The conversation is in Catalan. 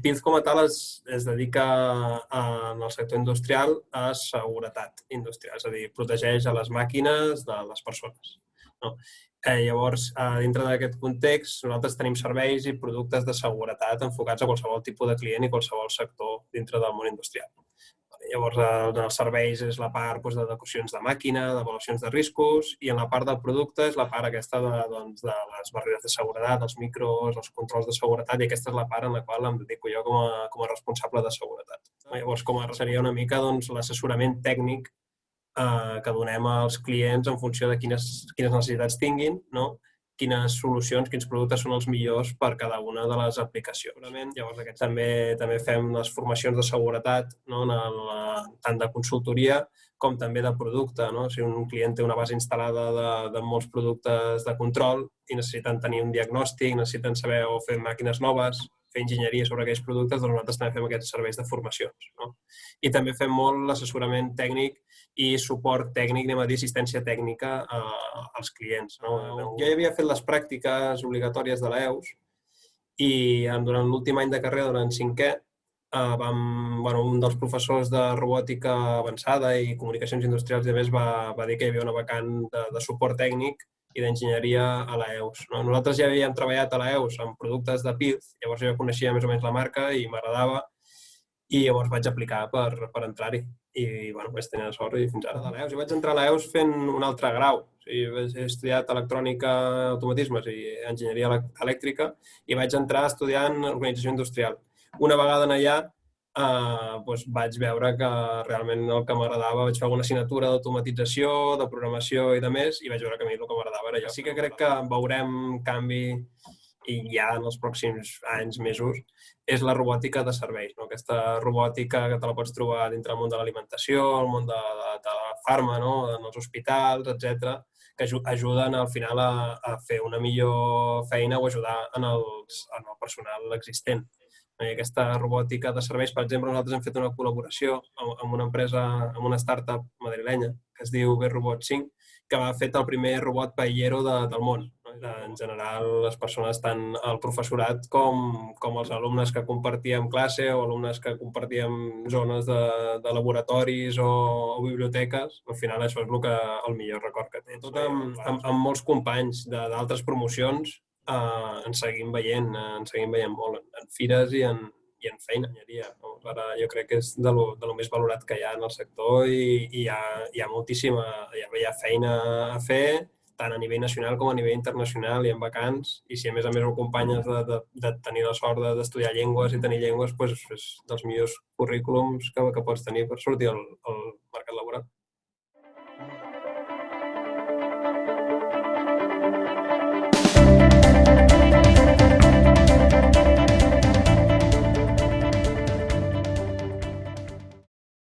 PILZ com a tal es dedica en el sector industrial a seguretat industrial, és a dir, protegeix a les màquines de les persones. Llavors, dintre d'aquest context, nosaltres tenim serveis i productes de seguretat enfocats a qualsevol tipus de client i qualsevol sector dintre del món industrial. Llavors, en els serveis és la part d'adequacions de màquina, d'avaluacions de riscos, i en la part del producte és la part aquesta de les barreres de seguretat, els micros, els controls de seguretat, i aquesta és la part en la qual em dedico jo com a responsable de seguretat. Llavors, seria una mica l'assessorament tècnic que donem als clients en funció de quines necessitats tinguin, quines solucions, quins productes són els millors per cada una de les aplicacions. Llavors, també fem les formacions de seguretat, tant de consultoria com també de producte. Si un client té una base instal·lada de molts productes de control i necessiten tenir un diagnòstic, necessiten saber o fer màquines noves, fer enginyeria sobre aquells productes, doncs nosaltres també fem aquests serveis de formacions. I també fem molt l'assessorament tècnic i suport tècnic, assistència tècnica als clients. Jo ja havia fet les pràctiques obligatòries de l'EUS i durant l'últim any de carrera, durant 5è, un dels professors de robòtica avançada i comunicacions industrials i a més va dir que hi havia una vacant de suport tècnic i d'enginyeria a l'EUS. Nosaltres ja havíem treballat a l'EUS amb productes de PILZ, llavors jo coneixia més o menys la marca i m'agradava, i llavors vaig aplicar per entrar-hi. I vaig tenir la sort i fins ara de l'EUS. Jo vaig entrar a l'EUS fent un altre grau. He estudiat electrònica, automatismes i enginyeria elèctrica i vaig entrar estudiant organització industrial. Una vegada allà vaig veure que realment el que m'agradava, vaig fer alguna assignatura d'automatització, de programació i de més, i vaig veure que a mi el que m'agradava era allò. Sí que crec que veurem canvi i ja en els pròxims anys, mesos, és la robòtica de serveis. Aquesta robòtica que te la pots trobar dintre del món de l'alimentació, el món de la farma, en els hospitals, etc., que ajuden al final a fer una millor feina o ajudar en el personal existent. Aquesta robòtica de serveis, per exemple, nosaltres hem fet una col·laboració amb una empresa, amb una startup madrilenya, que es diu B-Robot 5, que ha fet el primer robot paellero del món. En general, les persones, tant el professorat com els alumnes que compartíem classe o alumnes que compartíem zones de laboratoris o biblioteques, al final això és el millor record que té. Tot amb molts companys d'altres promocions ens seguim veient molt en fires i en feina. Ara jo crec que és de lo més valorat que hi ha en el sector i hi ha moltíssima feina a fer, tant a nivell nacional com a nivell internacional i en vacants, i si a més ho acompanyes de tenir la sort d'estudiar llengües i tenir llengües, és dels millors currículums que pots tenir per sortir al